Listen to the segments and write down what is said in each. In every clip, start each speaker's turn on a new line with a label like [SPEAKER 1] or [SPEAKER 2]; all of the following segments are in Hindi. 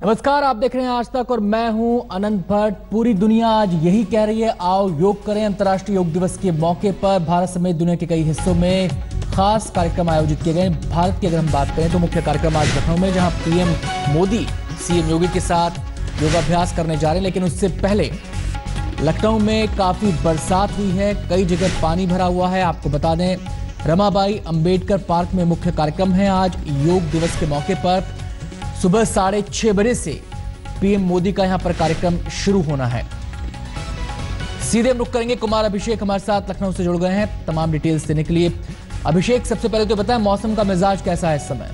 [SPEAKER 1] नमस्कार, आप देख रहे हैं आज तक और मैं हूं अनंत भट्ट। पूरी दुनिया आज यही कह रही है, आओ योग करें। अंतर्राष्ट्रीय योग दिवस के मौके पर भारत समेत दुनिया के कई हिस्सों में खास कार्यक्रम आयोजित किए गए। भारत की अगर हम बात करें तो मुख्य कार्यक्रम आज लखनऊ में, जहां पीएम मोदी सीएम योगी के साथ योगाभ्यास करने जा रहे हैं। लेकिन उससे पहले लखनऊ में काफी बरसात हुई है, कई जगह पानी भरा हुआ है। आपको बता दें, रमाबाई अंबेडकर पार्क में मुख्य कार्यक्रम है आज योग दिवस के मौके पर। सुबह 6:30 बजे से पीएम मोदी का यहां पर कार्यक्रम शुरू होना है। सीधे हम रुख करेंगे, कुमार अभिषेक हमारे साथ लखनऊ से जुड़ गए हैं तमाम डिटेल्स देने के लिए। अभिषेक, सबसे पहले तो बताएं मौसम का मिजाज कैसा है इस समय?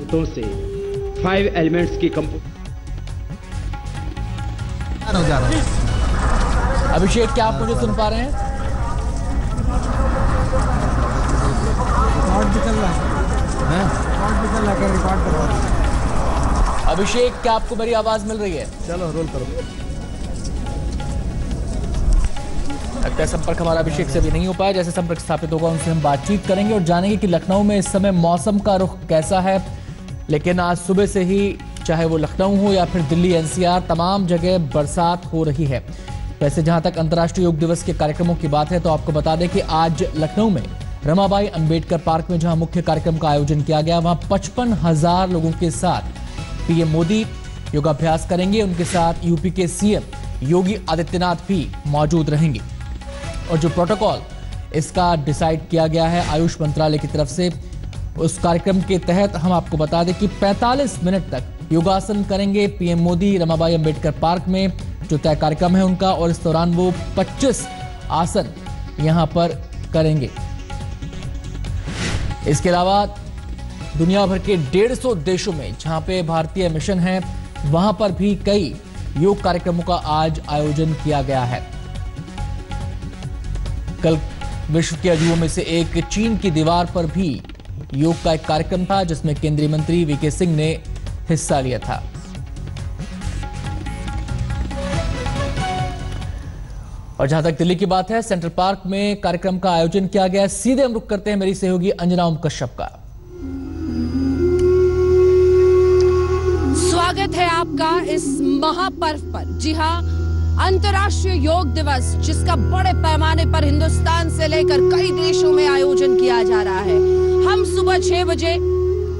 [SPEAKER 2] ऋतुओं से 5 एलिमेंट्स की
[SPEAKER 1] अभिषेक, क्या आप मुझे सुन पा रहे हैं? अभिषेक, क्या आपको मेरी आवाज मिल रही है?
[SPEAKER 3] चलो रोल करो।
[SPEAKER 1] लगता है संपर्क हमारा अभिषेक से भी नहीं हो पाया। जैसे संपर्क स्थापित होगा उनसे हम बातचीत करेंगे और जानेंगे कि लखनऊ में इस समय मौसम का रुख कैसा है। लेकिन आज सुबह से ही चाहे वो लखनऊ हो या फिर दिल्ली एनसीआर, तमाम जगह बरसात हो रही है। वैसे जहां तक अंतर्राष्ट्रीय योग दिवस के कार्यक्रमों की बात है तो आपको बता दें कि आज लखनऊ में रमाबाई अंबेडकर पार्क में जहां मुख्य कार्यक्रम का आयोजन किया गया, वहां 55,000 लोगों के साथ पीएम मोदी योगाभ्यास करेंगे। उनके साथ यूपी के सीएम योगी आदित्यनाथ भी मौजूद रहेंगे। और जो प्रोटोकॉल इसका डिसाइड किया गया है आयुष मंत्रालय की तरफ से, उस कार्यक्रम के तहत हम आपको बता दें कि 45 मिनट तक योगासन करेंगे पीएम मोदी रमाबाई अंबेडकर पार्क में, जो तय कार्यक्रम है उनका। और इस दौरान वो 25 आसन यहां पर करेंगे। इसके अलावा दुनिया भर के 150 देशों में जहां पे भारतीय मिशन है, वहां पर भी कई योग कार्यक्रमों का आज आयोजन किया गया है। कल विश्व के अजूबों में से एक चीन की दीवार पर भी योग का एक कार्यक्रम था, जिसमें केंद्रीय मंत्री वीके सिंह ने हिस्सा लिया था। और जहां तक दिल्ली की बात है, सेंट्रल पार्क में कार्यक्रम का आयोजन किया गया। सीधे हम रुख करते हैं मेरी सहयोगी अंजना ओम कश्यप का।
[SPEAKER 4] स्वागत है आपका इस महापर्व पर। जी हाँ, अंतर्राष्ट्रीय योग दिवस, जिसका बड़े पैमाने पर हिंदुस्तान से लेकर कई देशों में आयोजन किया जा रहा है। हम सुबह 6 बजे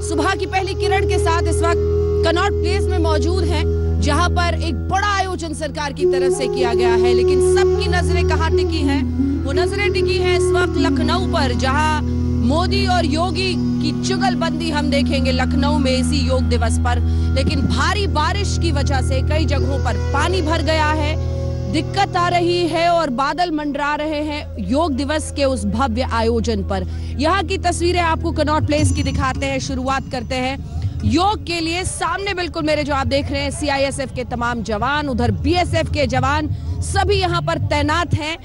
[SPEAKER 4] सुबह की पहली किरण के साथ इस वक्त कनॉट प्लेस में मौजूद हैं, जहां पर एक बड़ा आयोजन सरकार की तरफ से किया गया है। लेकिन सबकी नजरें कहां टिकी हैं? वो नजरें टिकी हैं इस वक्त लखनऊ पर, जहां मोदी और योगी की जुगलबंदी हम देखेंगे लखनऊ में इसी योग दिवस पर। लेकिन भारी बारिश की वजह से कई जगहों पर पानी भर गया है, दिक्कत आ रही है और बादल मंडरा रहे हैं योग दिवस के उस भव्य आयोजन पर। यहाँ की तस्वीरें आपको कनॉट प्लेस की दिखाते हैं। शुरुआत करते हैं योग के लिए। सामने बिल्कुल मेरे जो आप देख रहे हैं, सीआईएसएफ के तमाम जवान, उधर बीएसएफ के जवान, सभी यहाँ पर तैनात हैं,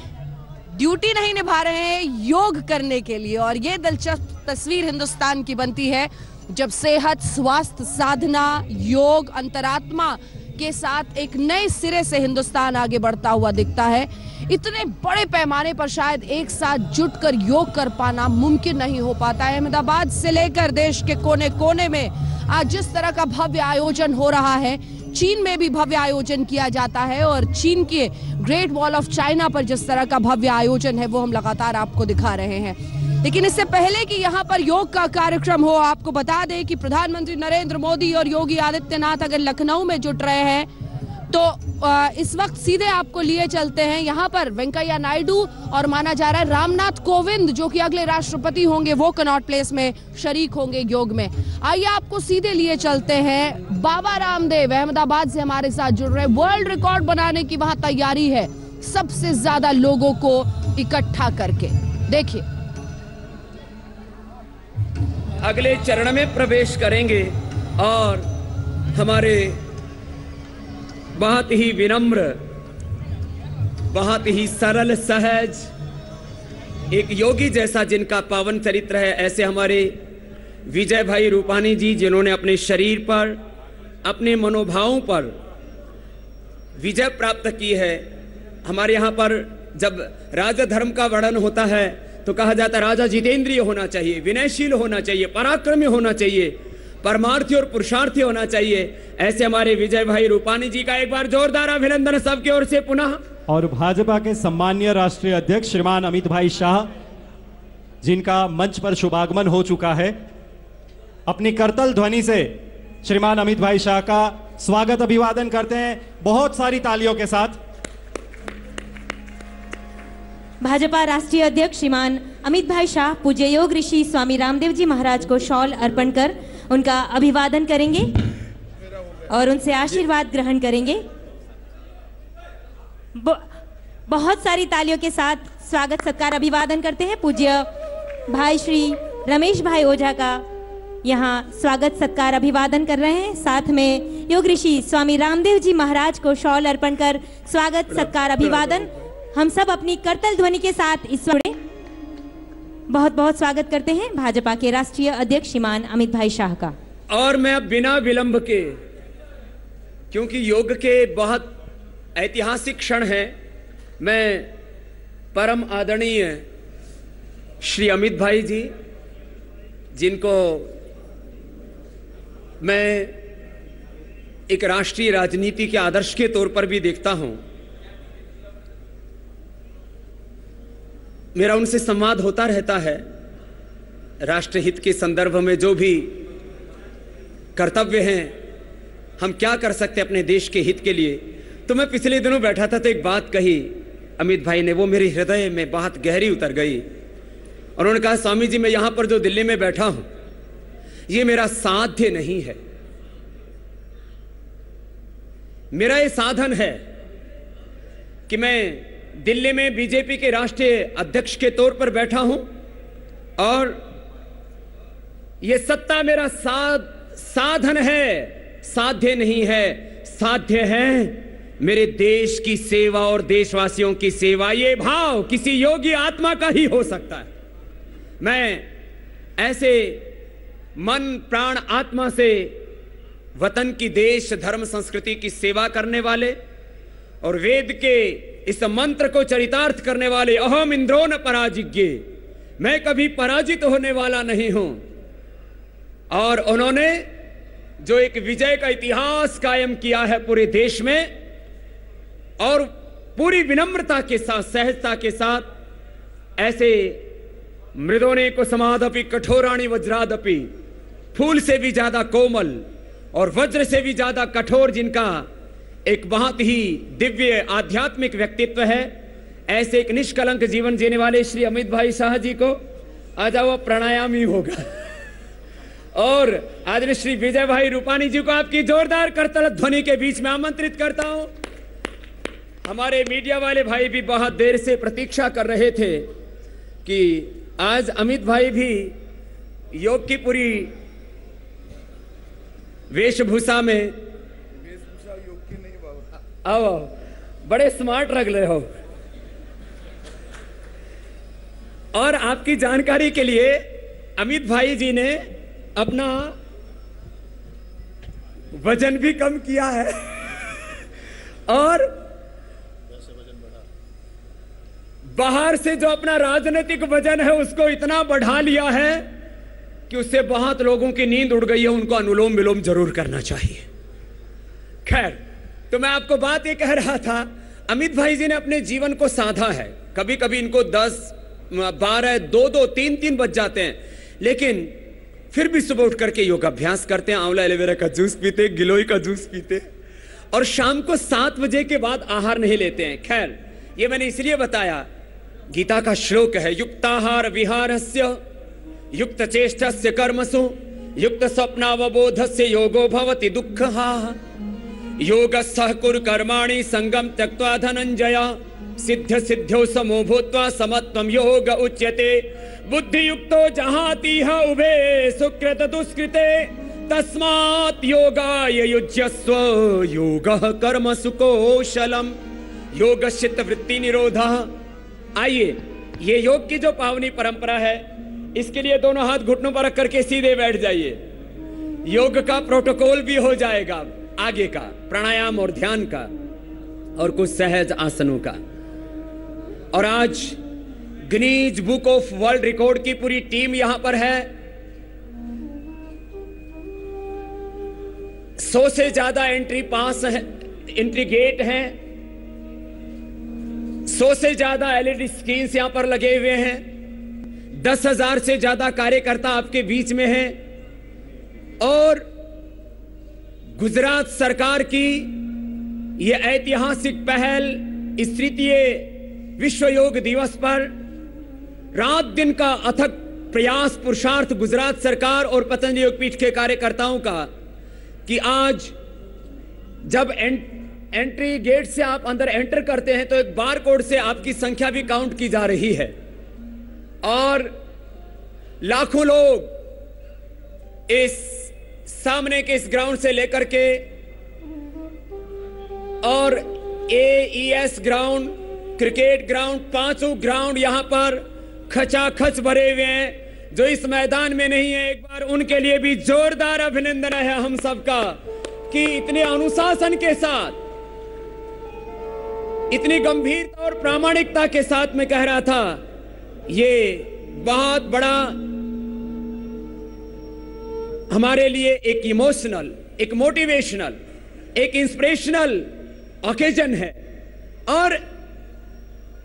[SPEAKER 4] ड्यूटी नहीं निभा रहे हैं योग करने के लिए। और ये दिलचस्प तस्वीर हिंदुस्तान की बनती है जब सेहत, स्वास्थ्य, साधना, योग, अंतरात्मा के साथ एक नए सिरे से हिंदुस्तान आगे बढ़ता हुआ दिखता है। इतने बड़े पैमाने पर शायद एक साथ जुटकर योग कर पाना मुमकिन नहीं हो पाता है। अहमदाबाद से लेकर देश के कोने कोने में आज जिस तरह का भव्य आयोजन हो रहा है, चीन में भी भव्य आयोजन किया जाता है। और चीन के ग्रेट वॉल ऑफ चाइना पर जिस तरह का भव्य आयोजन है, वो हम लगातार आपको दिखा रहे हैं। लेकिन इससे पहले कि यहाँ पर योग का कार्यक्रम हो, आपको बता दें कि प्रधानमंत्री नरेंद्र मोदी और योगी आदित्यनाथ अगर लखनऊ में जुट रहे हैं तो इस वक्त सीधे आपको लिए चलते हैं यहाँ पर वेंकैया नायडू और माना जा रहा है रामनाथ कोविंद, जो कि अगले राष्ट्रपति होंगे, वो कनॉट प्लेस में शरीक होंगे योग में। आइए आपको सीधे लिए चलते हैं। बाबा रामदेव अहमदाबाद से हमारे साथ जुड़ रहे हैं। वर्ल्ड रिकॉर्ड बनाने की वहां तैयारी है, सबसे ज्यादा लोगों को इकट्ठा करके। देखिए,
[SPEAKER 2] अगले चरण में प्रवेश करेंगे और हमारे बहुत ही विनम्र, बहुत ही सरल, सहज एक योगी जैसा जिनका पावन चरित्र है, ऐसे हमारे विजय भाई रूपानी जी, जिन्होंने अपने शरीर पर, अपने मनोभावों पर विजय प्राप्त की है। हमारे यहाँ पर जब राजा धर्म का वर्णन होता है तो कहा जाता है राजा जितेंद्रिय होना चाहिए, विनयशील होना चाहिए, पराक्रमी होना चाहिए। परमार्थी और पुरुषार्थी होना चाहिए। ऐसे हमारे विजय भाई रूपानी जी का एक बार जोरदार अभिनंदन सबकी ओर से पुनः।
[SPEAKER 3] और भाजपा के सम्मानीय राष्ट्रीय अध्यक्ष श्रीमान अमित भाई शाह, जिनका मंच पर शुभागमन हो चुका है, अपनी करतल ध्वनि से श्रीमान अमित भाई शाह का स्वागत अभिवादन करते हैं बहुत सारी तालियों के साथ।
[SPEAKER 5] भाजपा राष्ट्रीय अध्यक्ष श्रीमान अमित भाई शाह पूज्य योग ऋषि स्वामी रामदेव जी महाराज को शॉल अर्पण कर उनका अभिवादन करेंगे और उनसे आशीर्वाद ग्रहण करेंगे। बहुत सारी तालियों के साथ स्वागत सत्कार अभिवादन करते हैं। पूज्य भाई श्री रमेश भाई ओझा का यहाँ स्वागत सत्कार अभिवादन कर रहे हैं। साथ में योग ऋषि स्वामी रामदेव जी महाराज को शॉल अर्पण कर स्वागत सत्कार अभिवादन हम सब अपनी करतल ध्वनि के साथ इस समय बहुत बहुत स्वागत करते हैं भाजपा के राष्ट्रीय अध्यक्ष श्रीमान अमित भाई शाह का।
[SPEAKER 2] और मैं अब बिना विलंब के, क्योंकि योग के बहुत ऐतिहासिक क्षण हैं, मैं परम आदरणीय श्री अमित भाई जी, जिनको मैं एक राष्ट्रीय राजनीति के आदर्श के तौर पर भी देखता हूं, मेरा उनसे संवाद होता रहता है। राष्ट्रहित के संदर्भ में जो भी कर्तव्य हैं, हम क्या कर सकते हैं अपने देश के हित के लिए। तो मैं पिछले दिनों बैठा था तो एक बात कही अमित भाई ने, वो मेरे हृदय में बहुत गहरी उतर गई। और उन्होंने कहा, स्वामी जी मैं यहां पर जो दिल्ली में बैठा हूं, ये मेरा साध्य नहीं है, मेरा ये साधन है कि मैं दिल्ली में बीजेपी के राष्ट्रीय अध्यक्ष के तौर पर बैठा हूं और यह सत्ता मेरा साधन है, साध्य नहीं है। साध्य है मेरे देश की सेवा और देशवासियों की सेवा। ये भाव किसी योगी आत्मा का ही हो सकता है। मैं ऐसे मन प्राण आत्मा से वतन की, देश धर्म संस्कृति की सेवा करने वाले और वेद के इस मंत्र को चरितार्थ करने वाले अहम इंद्रो न पराजिज्ञे, मैं कभी पराजित होने वाला नहीं हूं। और उन्होंने जो एक विजय का इतिहास कायम किया है पूरे देश में, और पूरी विनम्रता के साथ, सहजता के साथ, ऐसे मृदोने को समादपि कठोराणि वज्रादपि, फूल से भी ज्यादा कोमल और वज्र से भी ज्यादा कठोर जिनका एक बहुत ही दिव्य आध्यात्मिक व्यक्तित्व है, ऐसे एक निष्कलंक जीवन जीने वाले श्री अमित भाई शाह जी को आज वो प्राणायाम ही होगा। और आज श्री विजय भाई रूपानी जी को आपकी जोरदार करतल ध्वनि के बीच में आमंत्रित करता हूं। हमारे मीडिया वाले भाई भी बहुत देर से प्रतीक्षा कर रहे थे कि आज अमित भाई भी योग की पूरी वेशभूषा में, आओ बड़े स्मार्ट लग रहे हो। और आपकी जानकारी के लिए अमित भाई जी ने अपना वजन भी कम किया है और बाहर से जो अपना राजनीतिक वजन है उसको इतना बढ़ा लिया है कि उससे बहुत लोगों की नींद उड़ गई है। उनको अनुलोम विलोम जरूर करना चाहिए। खैर, तो मैं आपको बात ये कह रहा था, अमित भाई जी ने अपने जीवन को साधा है। कभी कभी इनको 10, 12, 2, 3 बज जाते हैं, लेकिन फिर भी सुबह उठ करके योग अभ्यास करते हैं। आंवला एलोवेरा का जूस पीते, गिलोय का जूस पीते, और शाम को 7 बजे के बाद आहार नहीं लेते हैं। खैर, ये मैंने इसलिए बताया, गीता का श्लोक है, युक्ताहार विहारस्य युक्त चेष्टस्य कर्मसु युक्त स्वप्नावबोधस्य योगो भवति दुःखः। योगस्थः कुरु कर्माणि संगम त्यक्त्वा धनंजय सिद्ध सिद्ध्यो समो भूत्वा समत्वं योग उच्यते। बुद्धियुक्तो जहातिह उभे सुकृत दुष्कृते तस्मात् योगाय युज्यस्व योगः कर्मसु कौशलम् योगश्चित्त वृत्ति निरोधः। आइए, ये योग की जो पावनी परंपरा है, इसके लिए दोनों हाथ घुटनों पर रख करके सीधे बैठ जाइए। योग का प्रोटोकॉल भी हो जाएगा आगे का, प्राणायाम और ध्यान का और कुछ सहज आसनों का। और आज Guinness book of world record की पूरी टीम यहां पर है। 100 से ज्यादा एंट्री पास है, एंट्री गेट हैं, 100 से ज्यादा एलईडी स्क्रीन यहां पर लगे हुए हैं, 10,000 से ज्यादा कार्यकर्ता आपके बीच में हैं और गुजरात सरकार की यह ऐतिहासिक पहल इस तृतीय विश्व योग दिवस पर रात दिन का अथक प्रयास पुरुषार्थ गुजरात सरकार और पतंजलि योगपीठ के कार्यकर्ताओं का कि आज जब एंट्री गेट से आप अंदर एंटर करते हैं तो एक बार कोड से आपकी संख्या भी काउंट की जा रही है और लाखों लोग इस सामने के इस ग्राउंड से लेकर के और एईएस ग्राउंड, क्रिकेट ग्राउंड, पांचों ग्राउंड यहां पर खचाखच भरे हुए हैं। जो इस मैदान में नहीं है, एक बार उनके लिए भी जोरदार अभिनंदन है हम सबका कि इतने अनुशासन के साथ, इतनी गंभीरता और प्रामाणिकता के साथ मैं कह रहा था, ये बहुत बड़ा हमारे लिए एक इमोशनल, एक मोटिवेशनल, एक इंस्पिरेशनल ओकेजन है और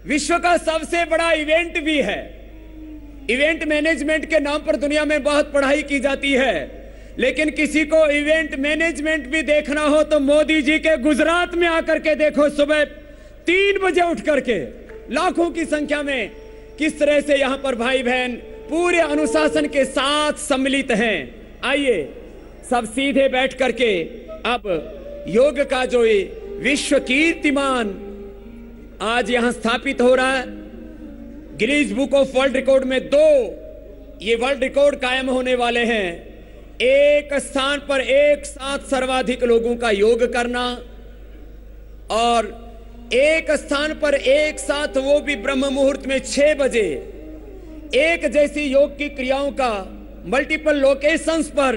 [SPEAKER 2] विश्व का सबसे बड़ा इवेंट भी है। इवेंट मैनेजमेंट के नाम पर दुनिया में बहुत पढ़ाई की जाती है, लेकिन किसी को इवेंट मैनेजमेंट भी देखना हो तो मोदी जी के गुजरात में आकर के देखो। सुबह 3 बजे उठ करके लाखों की संख्या में किस तरह से यहां पर भाई बहन पूरे अनुशासन के साथ सम्मिलित हैं। आइए सब सीधे बैठ करके अब योग का जो ये विश्व कीर्तिमान आज यहां स्थापित हो रहा है, Guinness book of world record में 2 ये वर्ल्ड रिकॉर्ड कायम होने वाले हैं। एक स्थान पर एक साथ सर्वाधिक लोगों का योग करना और एक स्थान पर एक साथ वो भी ब्रह्म मुहूर्त में 6 बजे एक जैसी योग की क्रियाओं का मल्टीपल लोकेशंस पर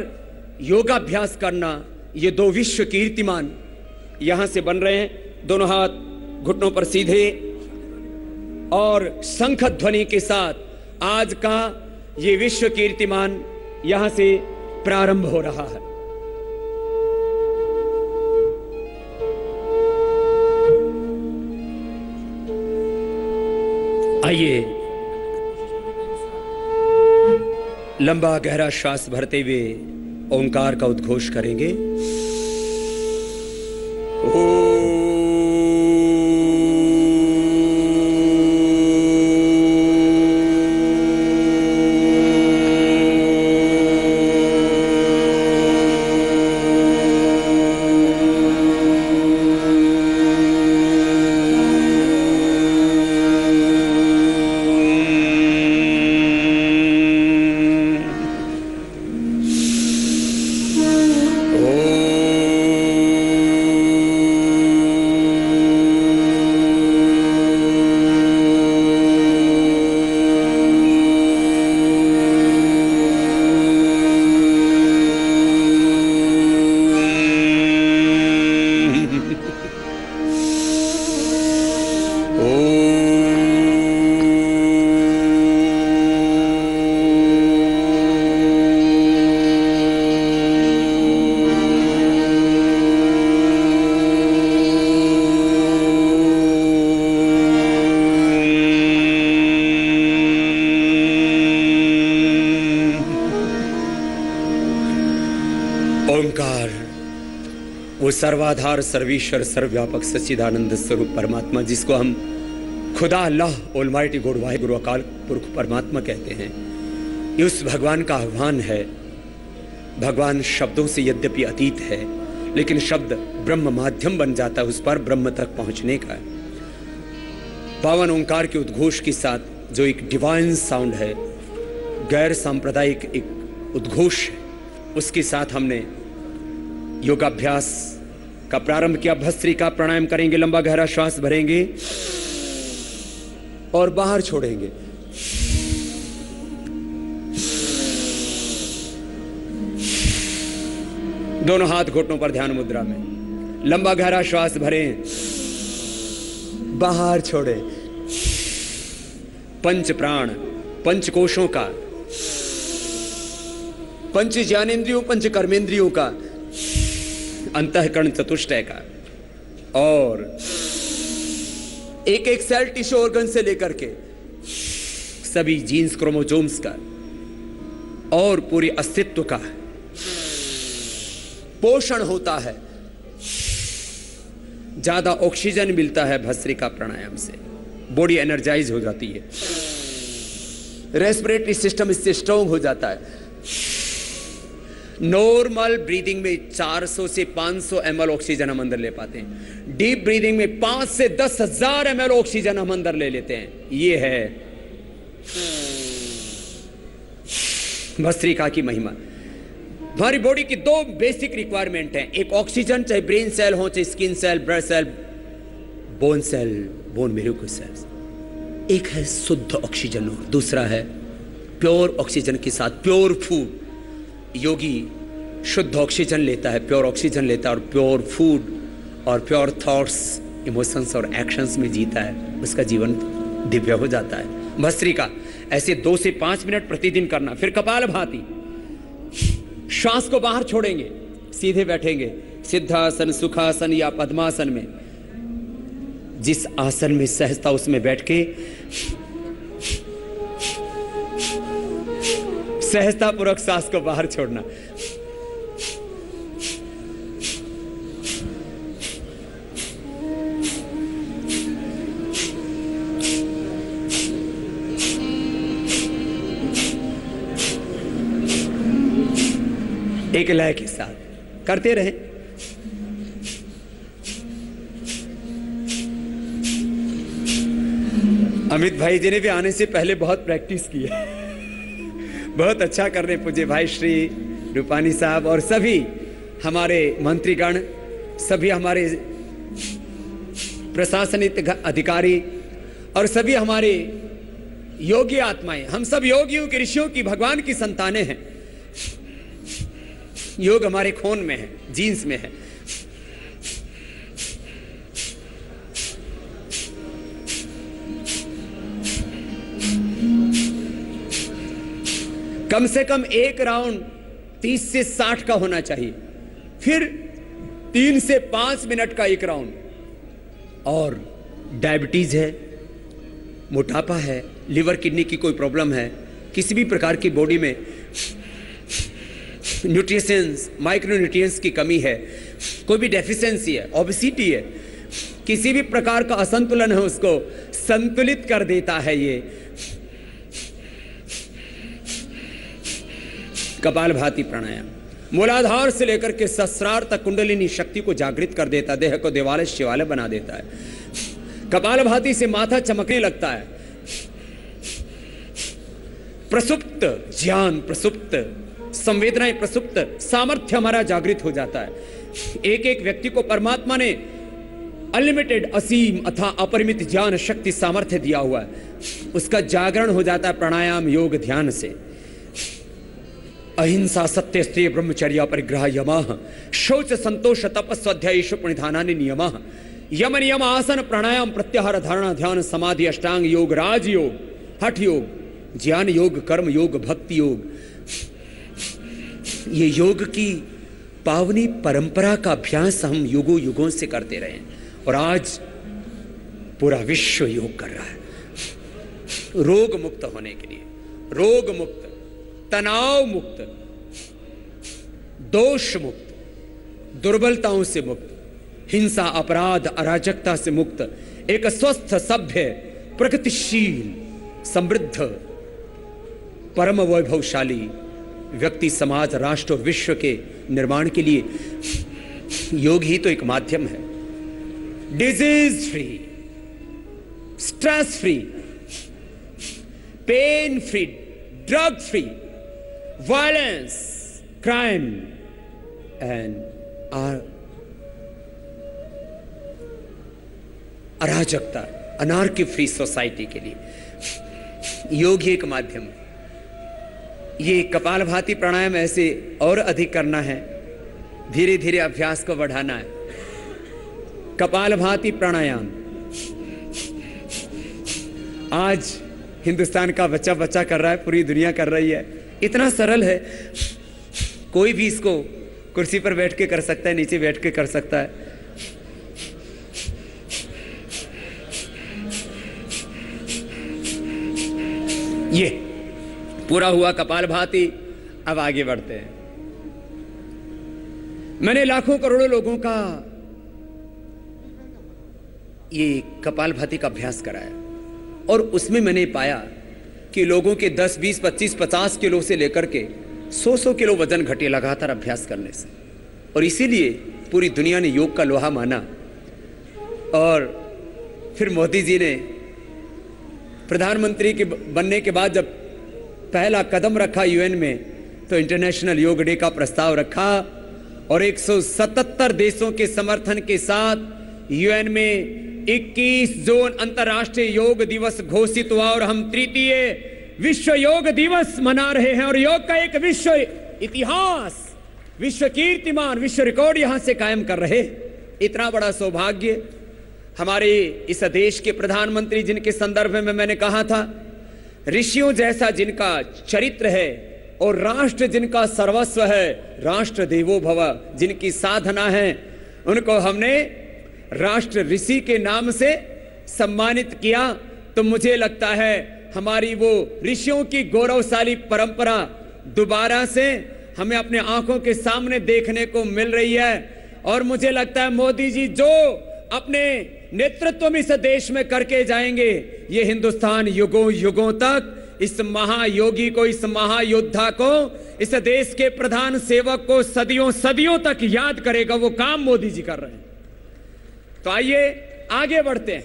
[SPEAKER 2] योगाभ्यास करना, ये 2 विश्व कीर्तिमान यहां से बन रहे हैं। दोनों हाथ घुटनों पर सीधे और शंख ध्वनि के साथ आज का ये विश्व कीर्तिमान यहां से प्रारंभ हो रहा है। आइए लंबा गहरा श्वास भरते हुए ओंकार का उद्घोष करेंगे। ओंकार वो सर्वाधार सर्वेश्वर सर्वव्यापक सच्चिदानंद स्वरूप परमात्मा, जिसको हम खुदा अल्लाह ऑलमाइटी गॉड वाहिगुरु अकाल पुरख परमात्मा कहते हैं, ये उस भगवान का आह्वान है। भगवान शब्दों से यद्यपि अतीत है, लेकिन शब्द ब्रह्म माध्यम बन जाता है उस पर ब्रह्म तक पहुंचने का। पावन ओंकार के उद्घोष के साथ जो एक डिवाइन साउंड है, गैर सांप्रदायिक एक उद्घोष है, उसके साथ हमने योगाभ्यास का प्रारंभ किया। भस्त्रिका प्राणायाम करेंगे, लंबा गहरा श्वास भरेंगे और बाहर छोड़ेंगे। दोनों हाथ घुटनों पर ध्यान मुद्रा में, लंबा गहरा श्वास भरें, बाहर छोड़े। पंच प्राण, पंच कोशों का, पंच ज्ञानेंद्रियों, पंच कर्मेंद्रियों का अंतःकरण चतुष्टय का, और एक एक सेल टिश्यू ऑर्गन से लेकर के सभी जीन्स क्रोमोसोम्स का और पूरी अस्तित्व का पोषण होता है। ज्यादा ऑक्सीजन मिलता है भस्त्रिका प्राणायाम से, बॉडी एनर्जाइज हो जाती है, रेस्पिरेटरी सिस्टम इससे स्ट्रांग हो जाता है। नॉर्मल ब्रीदिंग में 400 से 500 ml ऑक्सीजन हम अंदर ले पाते हैं, डीप ब्रीदिंग में 5 से 10,000 ml ऑक्सीजन हम अंदर ले लेते हैं। ये है भस्त्रिका की महिमा। हमारी बॉडी की 2 बेसिक रिक्वायरमेंट हैं, एक ऑक्सीजन, चाहे ब्रेन सेल हो, चाहे skin cell, blood cell, bone cell, bone marrow cell. एक है शुद्ध ऑक्सीजन और दूसरा है प्योर ऑक्सीजन के साथ प्योर फूड। योगी शुद्ध ऑक्सीजन लेता है, प्योर ऑक्सीजन लेता है, और प्योर फूड और प्योर थॉट्स, इमोशंस और एक्शंस में जीता है, उसका जीवन दिव्य हो जाता है। भस्त्रिका ऐसे 2 से 5 मिनट प्रतिदिन करना। फिर कपालभाति, श्वास को बाहर छोड़ेंगे, सीधे बैठेंगे, सिद्धासन, सुखासन या पद्मासन में। जिस आसन में सहजता उसमें बैठ के सहजता पूर्वक सांस को बाहर छोड़ना। एक लय के साथ करते रहें। अमित भाई जी ने भी आने से पहले बहुत प्रैक्टिस की है, बहुत अच्छा कर रहे पूज्य भाई श्री रूपानी साहब और सभी हमारे मंत्रीगण, सभी हमारे प्रशासनिक अधिकारी और सभी हमारे योगी आत्माएं। हम सब योगियों के, ऋषियों की, भगवान की संतानें हैं। योग हमारे खून में है, जीन्स में है। कम से कम एक राउंड 30 से 60 का होना चाहिए, फिर 3 से 5 मिनट का एक राउंड। और डायबिटीज है, मोटापा है, लिवर किडनी की कोई प्रॉब्लम है, किसी भी प्रकार की बॉडी में न्यूट्रिशंस, माइक्रोन्यूट्रिएंट्स की कमी है, कोई भी डेफिशिएंसी है, ओबेसिटी है, किसी भी प्रकार का असंतुलन है, उसको संतुलित कर देता है ये कपालभाति प्राणायाम। मूलाधार से लेकर के सहस्रार तक कुंडलिनी शक्ति को जागृत कर देता, देह को देवालय शिवालय बना देता है। कपालभाति से माथा चमकने लगता है, प्रसुप्त ज्ञान, प्रसुप्त संवेदनाएं, प्रसुप्त सामर्थ्य हमारा जागृत हो जाता है। एक एक व्यक्ति को परमात्मा ने अनलिमिटेड, असीम अथा अपरिमित ज्ञान शक्ति सामर्थ्य दिया हुआ है, उसका जागरण हो जाता है प्राणायाम योग ध्यान से। अहिंसा सत्य स्त्रिय ब्रह्मचर्य परिग्रह यमः शौच संतोष तप स्वाध्यायेषु प्रणिधानानि नियमः यम नियम आसन प्राणायाम प्रत्याहार धारणा ध्यान समाधि अष्टांग योग राजयोग हठ योग ज्ञान योग कर्म योग भक्ति योग। ये योग की पावनी परंपरा का अभ्यास हम युगों युगों से करते रहे हैं और आज पूरा विश्व योग कर रहा है रोग मुक्त होने के लिए, रोग मुक्त, तनाव मुक्त, दोष मुक्त, दुर्बलताओं से मुक्त, हिंसा अपराध अराजकता से मुक्त, एक स्वस्थ सभ्य प्रगतिशील समृद्ध परम वैभवशाली व्यक्ति समाज राष्ट्र और विश्व के निर्माण के लिए योग ही तो एक माध्यम है। Disease free, stress free, pain free, drug free, violence, crime and अराजकता, अनार्की फ्री सोसाइटी के लिए योग ही एक माध्यम है। ये कपालभाति प्राणायाम ऐसे और अधिक करना है, धीरे धीरे अभ्यास को बढ़ाना है। कपालभाति प्राणायाम आज हिंदुस्तान का बच्चा बच्चा कर रहा है, पूरी दुनिया कर रही है। इतना सरल है, कोई भी इसको कुर्सी पर बैठ के कर सकता है, नीचे बैठ के कर सकता है। ये पूरा हुआ कपालभाति। अब आगे बढ़ते हैं। मैंने लाखों करोड़ों लोगों का ये कपालभाति का अभ्यास कराया और उसमें मैंने पाया कि लोगों के 10, 20, 25, 50 किलो से लेकर के 100 किलो वजन घटे लगातार अभ्यास करने से। और इसीलिए पूरी दुनिया ने योग का लोहा माना। और फिर मोदी जी ने प्रधानमंत्री के बनने के बाद जब पहला कदम रखा यूएन में, तो इंटरनेशनल योग डे का प्रस्ताव रखा और 177 देशों के समर्थन के साथ यूएन में 21 जून अंतर्राष्ट्रीय योग दिवस घोषित हुआ और हम तृतीय विश्व योग दिवस मना रहे हैं। और योग का एक विश्व इतिहास, विश्व कीर्तिमान, विश्व रिकॉर्ड यहां से कायम कर रहे। इतना बड़ा सौभाग्य हमारे इस देश के प्रधानमंत्री, जिनके संदर्भ में मैंने कहा था ऋषियों जैसा जिनका चरित्र है और राष्ट्र जिनका सर्वस्व है, राष्ट्र देवो भव जिनकी साधना है, उनको हमने राष्ट्र ऋषि के नाम से सम्मानित किया। तो मुझे लगता है हमारी वो ऋषियों की गौरवशाली परंपरा दोबारा से हमें अपने आंखों के सामने देखने को मिल रही है। और मुझे लगता है मोदी जी जो अपने नेतृत्व में इस देश में करके जाएंगे, ये हिंदुस्तान युगों युगों तक इस महायोगी को, इस महायोद्धा को, इस देश के प्रधान सेवक को सदियों सदियों तक याद करेगा। वो काम मोदी जी कर रहे हैं। तो आइए आगे बढ़ते हैं,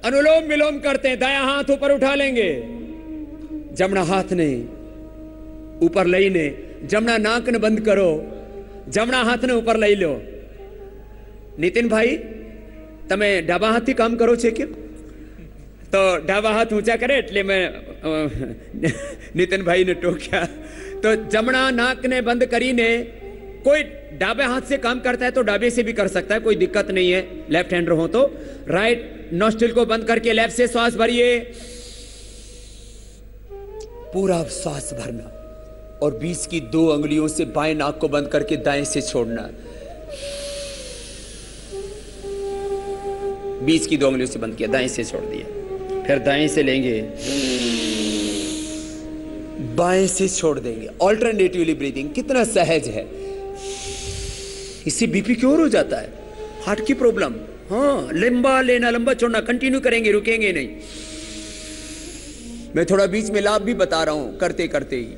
[SPEAKER 2] अनुलोम विलोम करते हैं। दायां हाथ ऊपर उठा लेंगे, जमना हाथ ने ऊपर लई ने, जमना नाक ने बंद करो, जमना हाथ ने ऊपर लई लो। नितिन भाई તમે ડાબા હાથથી કામ કરો છે કે? તો ડાબા હાથ ઊંચા કરે એટલે મેં નિતિન ભાઈને ટોક્યા। તો જમણા નાકને બંધ કરીને कोई डाबे हाथ से काम करता है तो डाबे से भी कर सकता है, कोई दिक्कत नहीं है। लेफ्ट हैंडर हो तो राइट नोस्ट्रिल को बंद करके लेफ्ट से श्वास भरिए, पूरा श्वास भरना और बीच की 2 अंगुलियों से बाएं नाक को बंद करके दाएं से छोड़ना। बीच की 2 अंगुलियों से बंद किया, दाएं से छोड़ दिया, फिर दाएं से लेंगे, बाएं से छोड़ देंगे। ऑल्टरनेटिवली ब्रीदिंग कितना सहज है। इससे बीपी क्योर हो जाता है, हार्ट की प्रॉब्लम। हाँ, लंबा लेना लंबा छोड़ना, कंटिन्यू करेंगे, रुकेंगे नहीं। मैं थोड़ा बीच में लाभ भी बता रहा हूं करते करते ही।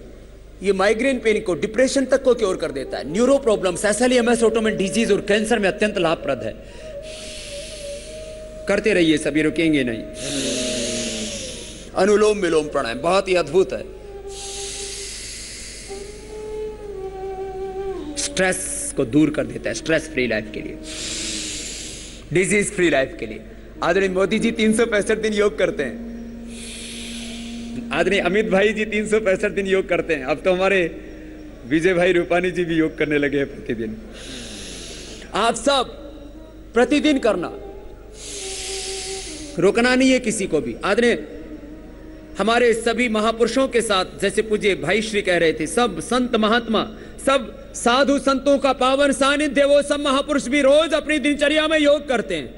[SPEAKER 2] ये माइग्रेन पेन को, डिप्रेशन तक को क्योर कर देता है। न्यूरो प्रॉब्लम्स, एसएलईएमएस, ऑटोमेन डिजीज और कैंसर में अत्यंत लाभप्रद है। करते रहिए सभी, रुकेंगे नहीं। अनुलोम विलोम प्राणायाम बहुत ही अद्भुत है। स्ट्रेस को दूर कर देता है, स्ट्रेस फ्री लाइफ के लिए, डिजीज फ्री लाइफ के लिए। आदरणीय मोदी जी 365 दिन योग करते हैं। आदरणीय अमित भाई जी 365 दिन योग करते हैं। अब तो हमारे विजय भाई रूपानी जी भी योग करने लगे हैं प्रतिदिन। आप सब प्रतिदिन करना, रोकना नहीं है किसी को भी। आदरणीय हमारे सभी महापुरुषों के साथ, जैसे पूज्य भाई श्री कह रहे थे, सब संत महात्मा, सब साधु संतों का पावन सानिध्य, वो सब महापुरुष भी रोज अपनी दिनचर्या में योग करते हैं।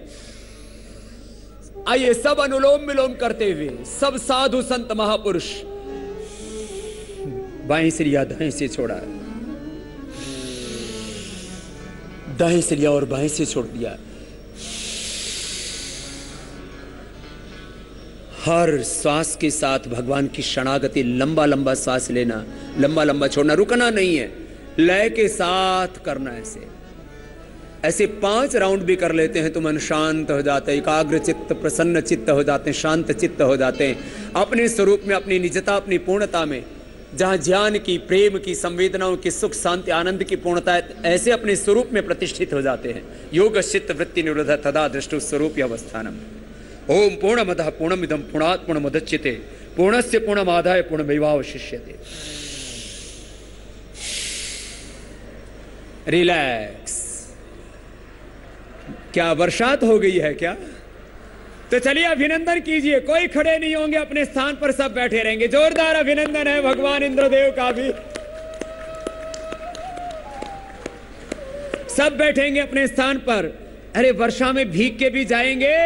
[SPEAKER 2] आइए सब अनुलोम विलोम करते हुए, सब साधु संत महापुरुष, बाएं से लिया, दाएं से छोड़ा, दाएं से लिया और बाएं से छोड़ दिया। हर श्वास के साथ भगवान की शरणागति, लंबा लंबा श्वास लेना, लंबा लंबा छोड़ना, रुकना नहीं है, लय के साथ करना। ऐसे 5 राउंड भी कर लेते हैं तो मन शांत हो जाता है, एकाग्र चित्त, प्रसन्न चित्त हो जाते हैं, शांत चित्त हो जाते हैं अपने स्वरूप में, अपनी निजता, अपनी पूर्णता में। जहां ज्ञान की, प्रेम की, संवेदनाओं की, सुख शांति आनंद की पूर्णता है, ऐसे अपने स्वरूप में प्रतिष्ठित हो जाते हैं। योग चित्त वृत्ति निरोध तदा दृष्टु स्वरूप अवस्थानम। ओम पूर्णमदः पूर्णमिदं पूर्णात् पूर्णमुदच्यते पूर्णस्य पूर्णमादाय पूर्णमेवावशिष्यते। रिलैक्स। क्या बरसात हो गई है क्या? तो चलिए अभिनंदन कीजिए। कोई खड़े नहीं होंगे, अपने स्थान पर सब बैठे रहेंगे। जोरदार अभिनंदन है भगवान इंद्रदेव का भी। सब बैठेंगे अपने स्थान पर। अरे वर्षा में भीग के भी जाएंगे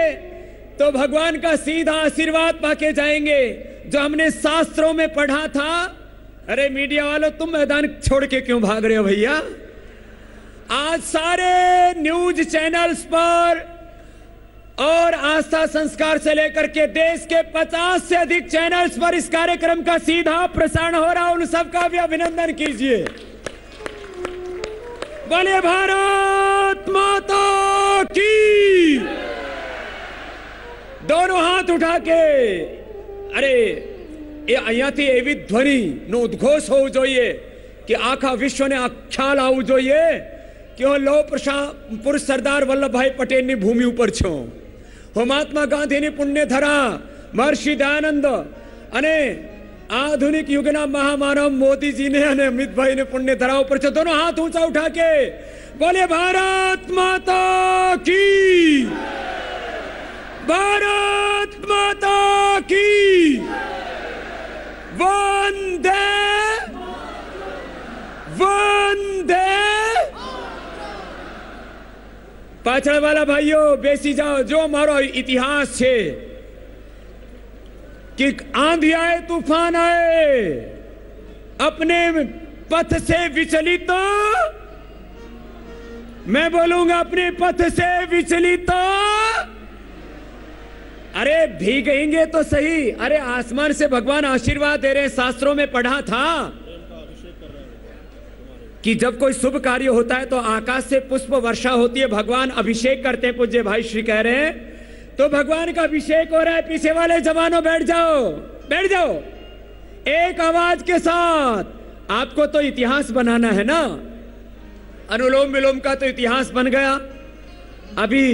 [SPEAKER 2] तो भगवान का सीधा आशीर्वाद पाके जाएंगे, जो हमने शास्त्रों में पढ़ा था। अरे मीडिया वालों, तुम मैदान छोड़ के क्यों भाग रहे हो भैया? आज सारे न्यूज चैनल्स पर और आस्था संस्कार से लेकर के देश के 50 से अधिक चैनल्स पर इस कार्यक्रम का सीधा प्रसारण हो रहा है। उन सबका भी अभिनंदन कीजिए। बोले भारत माता की। दोनों हाथ उठा के अरे એ અહીંયાથી એવી ધ્વનિનો ઉદ્ઘોષ હોવો જોઈએ કે આખા વિશ્વને આ ખ્યાલ આવવું જોઈએ કે હું લોહ પુરુષ સરદાર વલ્લભભાઈ પટેલની ભૂમિ ઉપર છું। હું મહાત્મા ગાંધીની પુણ્યધરા મહર્ષિ દયાનંદ અને આધુનિક યુગના મહામાનવ મોદીજીને અને અમિતભાઈને પુણ્યધરા ઉપર છું। दोनों हाथ ऊंचा उठा के बोले भारत माता की, भारत माता की, वंदे वंदे। पाछड़ वाला भाइयों बेसी जाओ। जो हमारो इतिहास है कि आंधी आए तूफान आए, अपने पथ से विचलित, मैं बोलूंगा अपने पथ से विचलित। अरे भीगेंगे तो सही। अरे आसमान से भगवान आशीर्वाद दे रहे हैं। शास्त्रों में पढ़ा था कि जब कोई शुभ कार्य होता है तो आकाश से पुष्प वर्षा होती है, भगवान अभिषेक करते हैं। पूज्य भाई श्री कह रहे हैं तो भगवान का अभिषेक हो रहा है। पीछे वाले जवानों बैठ जाओ, बैठ जाओ। एक आवाज के साथ आपको तो इतिहास बनाना है ना। अनुलोम विलोम का तो इतिहास बन गया, अभी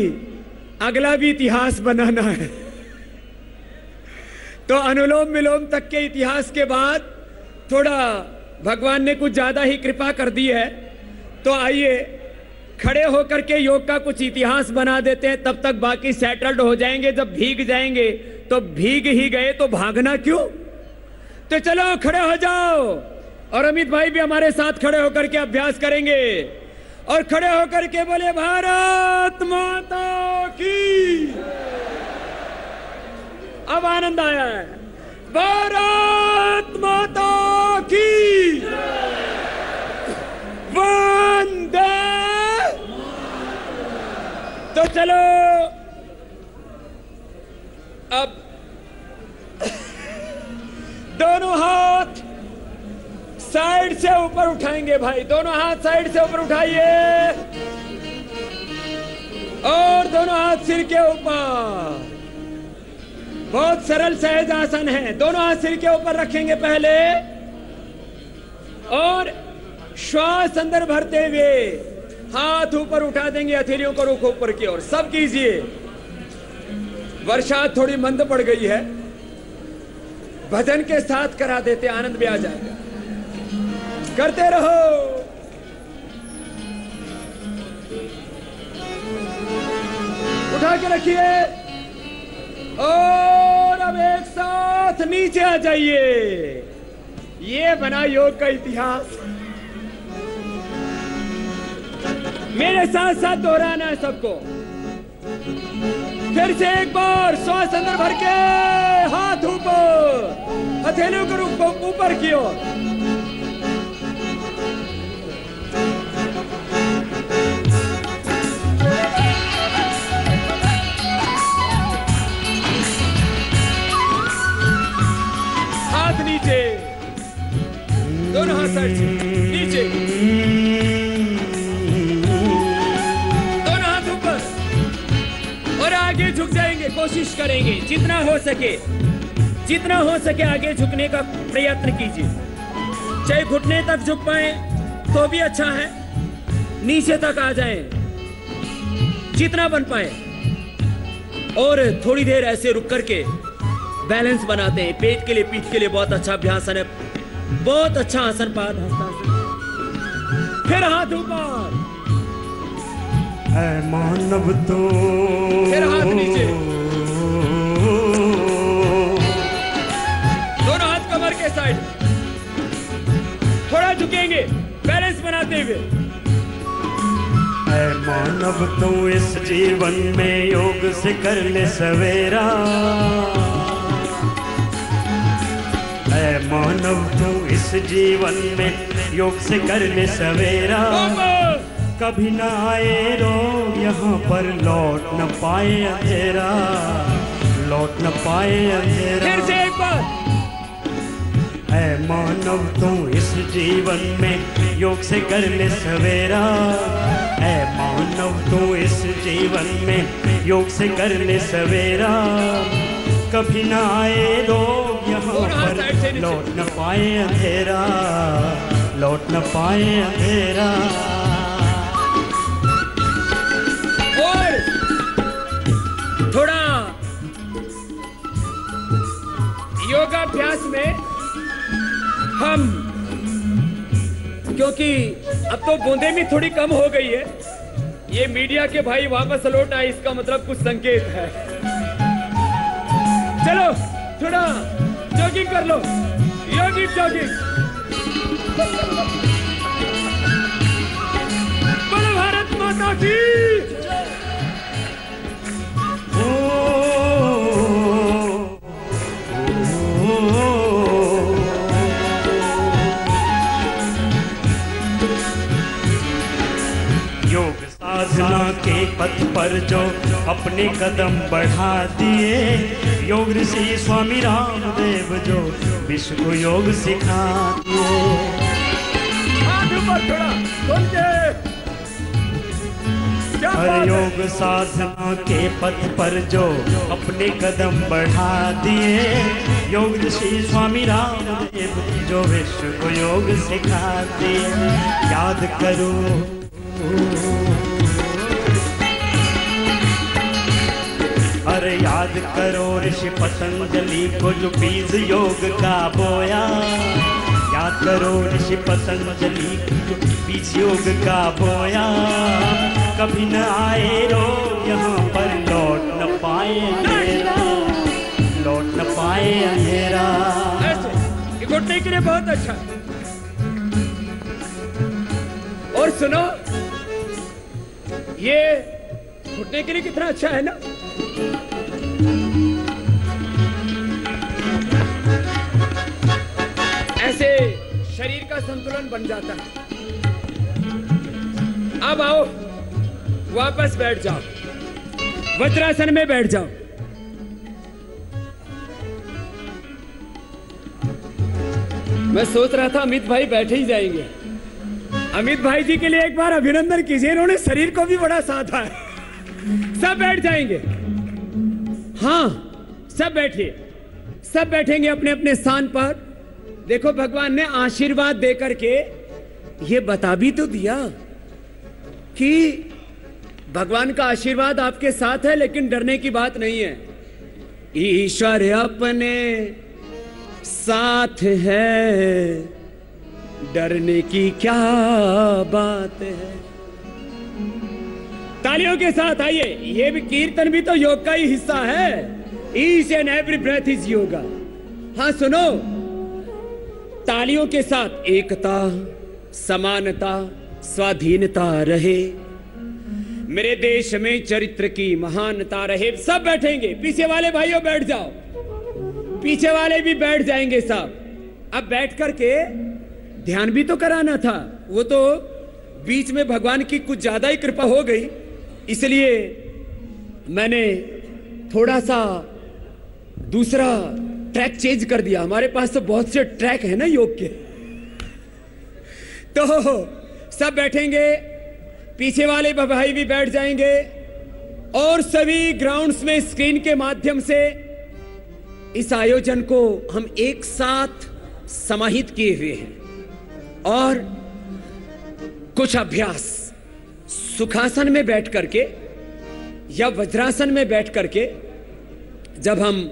[SPEAKER 2] अगला भी इतिहास बनाना है। तो अनुलोम विलोम तक के इतिहास के बाद थोड़ा भगवान ने कुछ ज्यादा ही कृपा कर दी है। तो आइए खड़े होकर के योग का कुछ इतिहास बना देते हैं, तब तक बाकी सेटल्ड हो जाएंगे। जब भीग जाएंगे तो भीग ही गए तो भागना क्यों। तो चलो खड़े हो जाओ, और अमित भाई भी हमारे साथ खड़े होकर के अभ्यास करेंगे। और खड़े होकर के बोले भारत माता की। अब आनंद आया है। भारत माता की, वंदे। तो चलो अब दोनों हाथ साइड से ऊपर उठाएंगे भाई। दोनों हाथ साइड से ऊपर उठाइए और दोनों हाथ सिर के ऊपर। बहुत सरल सहज आसन है। दोनों हाथ सिर के ऊपर रखेंगे पहले, और श्वास अंदर भरते हुए हाथ ऊपर उठा देंगे, हथेलियों को रुख ऊपर की ओर। सब कीजिए। वर्षा थोड़ी मंद पड़ गई है, भजन के साथ करा देते, आनंद भी आ जाएगा। करते रहो। उठा के रखिए और अब एक साथ नीचे आ जाइए। ये बना योग का इतिहास। मेरे साथ साथ दोहराना है सबको। फिर से एक बार श्वास अंदर भर के, हाथ ऊपर, हथेलियों को रुख ऊपर की ओर। हाथ नीचे, दोनों हाथ साइड से नीचे, दोनों हाथ ऊपर, और आगे झुक जाएंगे। कोशिश करेंगे जितना हो सके आगे झुकने का प्रयत्न कीजिए। चाहे घुटने तक झुक पाए तो भी अच्छा है, नीचे तक आ जाएं जितना बन पाए। और थोड़ी देर ऐसे रुक करके बैलेंस बनाते हैं। पेट के लिए, पीठ के लिए बहुत अच्छा अभ्यास है, बहुत अच्छा आसन। पाद हस्तासन, फिर हाथ ऊपर,
[SPEAKER 6] मानव तो,
[SPEAKER 2] फिर हाथ नीचे, दोनों हाथ कमर के साइड, थोड़ा झुकेंगे बैलेंस बनाते हुए।
[SPEAKER 6] मानव तू इस जीवन में योग से कर ले सवेरा, ऐ मानव तू इस जीवन में योग से कर ले सवेरा। कभी न आए रोग यहाँ पर लौट न पाए अंधेरा, लौट न पाए अंधेरा।
[SPEAKER 2] फिर से एक बार।
[SPEAKER 6] ऐ मानव तू इस जीवन में योग से कर ले सवेरा, ऐ मानव तू इस जीवन में योग से कर ले सवेरा। कभी न आए रोग यहाँ पर लौट न पाए अंधेरा, लौट न पाए अंधेरा।
[SPEAKER 2] और थोड़ा योगाभ्यास में हम, क्योंकि अब तो बूंदे भी थोड़ी कम हो गई है, ये मीडिया के भाई वापस लौट आए, इसका मतलब कुछ संकेत है। चलो थोड़ा जॉगिंग कर लो, योगिक जॉगिंग। बोलो भारत माता की।
[SPEAKER 6] योग साधना के पथ पर जो अपने कदम बढ़ा दिए, योग ऋषि स्वामी रामदेव जो विश्व को योग सिखा दिए। हर योग साधना के पथ पर जो अपने कदम बढ़ा दिए, योग ऋषि स्वामी रामदेव जो विश्व को योग सिखा दिए। याद करो अरे याद करो ऋषि पतंजलि को जो बीज योग का बोया, याद करो ऋषि पतंजलि को जो बीज योग का बोया। कभी न आए रोग यहाँ पर लौट न पाए अंधेरा, लौट न पाए अंधेरा।
[SPEAKER 2] ऐसे घुटने के लिए बहुत अच्छा। और सुनो, ये घुटने के लिए कितना अच्छा है ना। ऐसे शरीर का संतुलन बन जाता है। अब आओ वापस बैठ जाओ, वज्रासन में बैठ जाओ। मैं सोच रहा था अमित भाई बैठे ही जाएंगे। अमित भाई जी के लिए एक बार अभिनंदन कीजिए, इन्होंने शरीर को भी बड़ा साधा है। सब बैठ जाएंगे। हाँ सब बैठिए, सब बैठेंगे अपने अपने स्थान पर। देखो भगवान ने आशीर्वाद देकर के ये बता भी तो दिया कि भगवान का आशीर्वाद आपके साथ है, लेकिन डरने की बात नहीं है। ईश्वर अपने साथ है, डरने की क्या बात है। तालियों के साथ आइए, ये भी कीर्तन भी तो योग का ही हिस्सा है। Each and every breath is yoga. हाँ सुनो, तालियों के साथ एकता, समानता, स्वाधीनता रहे, मेरे देश में चरित्र की महानता रहे। सब बैठेंगे, पीछे वाले भाइयों बैठ जाओ, पीछे वाले भी बैठ जाएंगे सब। अब बैठ करके ध्यान भी तो कराना था, वो तो बीच में भगवान की कुछ ज्यादा ही कृपा हो गई, इसलिए मैंने थोड़ा सा दूसरा ट्रैक चेंज कर दिया। हमारे पास तो बहुत से ट्रैक है ना योग के। तो सब बैठेंगे, पीछे वाले भाई भी बैठ जाएंगे, और सभी ग्राउंड्स में स्क्रीन के माध्यम से इस आयोजन को हम एक साथ समाहित किए हुए हैं। और कुछ अभ्यास सुखासन में बैठ करके या वज्रासन में बैठ करके जब हम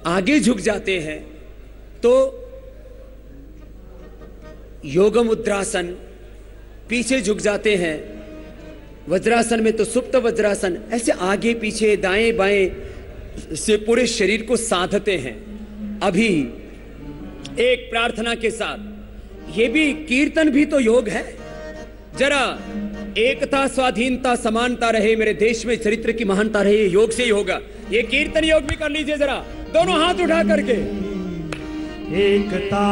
[SPEAKER 2] आगे झुक जाते हैं तो योग मुद्रासन, पीछे झुक जाते हैं वज्रासन में तो सुप्त वज्रासन, ऐसे आगे पीछे दाएं बाएं से पूरे शरीर को साधते हैं। अभी एक प्रार्थना के साथ, ये भी कीर्तन भी तो योग है। जरा एकता, स्वाधीनता, समानता रहे, मेरे देश में चरित्र की महानता रहे। योग से ही होगा। ये कीर्तन योग भी कर लीजिए जरा, दोनों हाथ उठा करके।
[SPEAKER 6] एकता,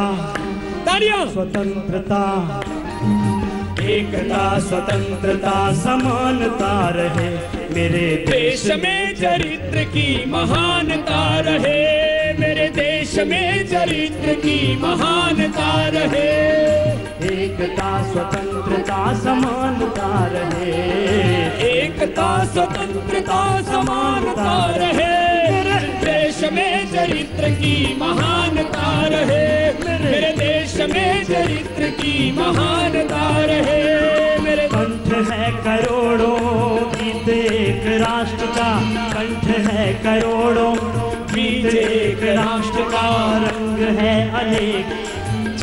[SPEAKER 2] तालियां।
[SPEAKER 6] स्वतंत्रता, एकता, स्वतंत्रता, समानता रहे, मेरे
[SPEAKER 2] देश में चरित्र की महानता रहे, मेरे देश में चरित्र की महानता रहे।
[SPEAKER 6] एकता, स्वतंत्रता, समानता रहे,
[SPEAKER 2] एकता, स्वतंत्रता, समानता रहे, देश में चरित्र की महानता रहे, मेरे देश में चरित्र की महानता रहे। मेरे
[SPEAKER 6] कंठ है करोड़ों, गीत एक राष्ट्र का, कंठ है करोड़ों, गीत एक राष्ट्र का, रंग है अनेक,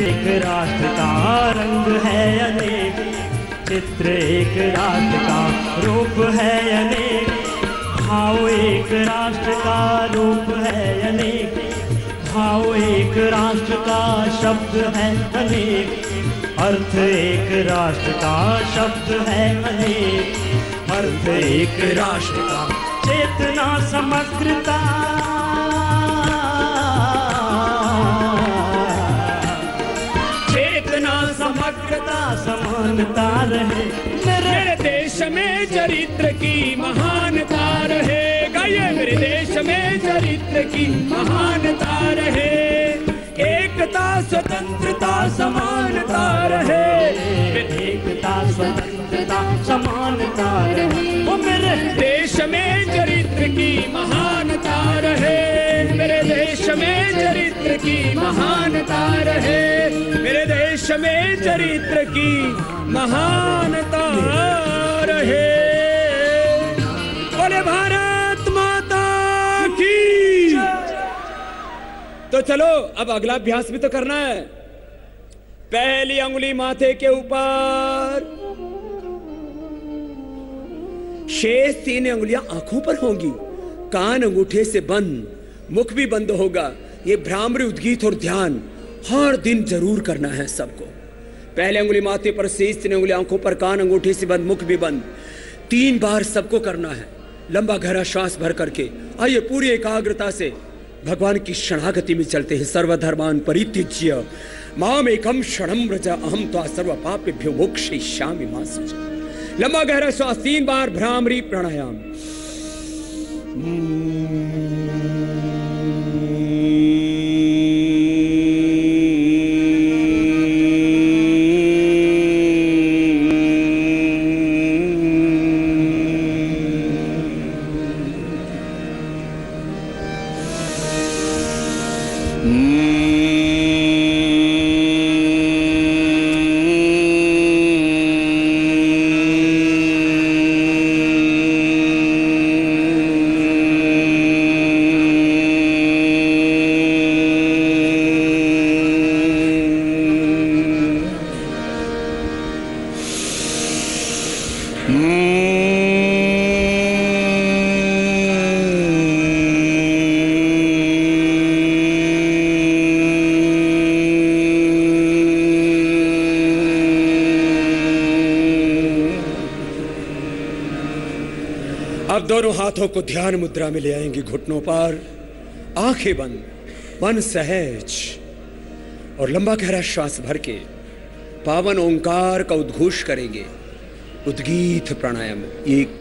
[SPEAKER 6] एक राष्ट्र का रंग है अनेक, चित्र एक राष्ट्र का, रूप है अनेक, भाव एक राष्ट्र का, रूप है अनेक, भाव एक राष्ट्र का, शब्द है अनेक, अर्थ एक राष्ट्र का, शब्द है अनेक, अर्थ एक राष्ट्र का, चेतना समग्रता, समग्रता, समानता रहे,
[SPEAKER 2] मेरे देश में चरित्र की महानता रहे। गाइए, मेरे देश में चरित्र की महानता रहे, एकता, स्वतंत्रता, समानता रहे,
[SPEAKER 6] एकता, स्वतंत्रता, समानता रहे, वो मेरे
[SPEAKER 2] देश में चरित्र की महानता रहे, मेरे देश में चरित्र की महानता रहे, मेरे देश में चरित्र की महानता रहे। बोले भारत माता की। तो चलो अब अगला अभ्यास भी तो करना है। पहली अंगुली माथे के ऊपर, शेष 3 अंगुलियां आंखों पर होंगी, कान अंगूठे से बंद, मुख भी बंद होगा। ये भ्रामरी, उद्गीत और ध्यान हर दिन जरूर करना है सबको। पहले अंगुली माथे पर, शेष 3 अंगुली आंखों पर, कान अंगूठे से बंद, मुख भी बंद। 3 बार सबको करना है, लंबा गहरा श्वास भर करके। आइए पूरी एकाग्रता से भगवान की शरणागति में चलते हैं। सर्वधर्मान परित्यज्य माम एकम शरणं व्रज अहम त्वा सर्व पापेभ्यो मोक्षयिष्यामि मा शुचः। लंबा गहरा श्वास 3 बार, भ्रामरी प्राणायाम। अब दोनों हाथों को ध्यान मुद्रा में ले आएंगे, घुटनों पर, आंखें बंद, मन सहज, और लंबा गहरा श्वास भर के पावन ओंकार का उद्घोष करेंगे। उद्गीत प्राणायाम। एक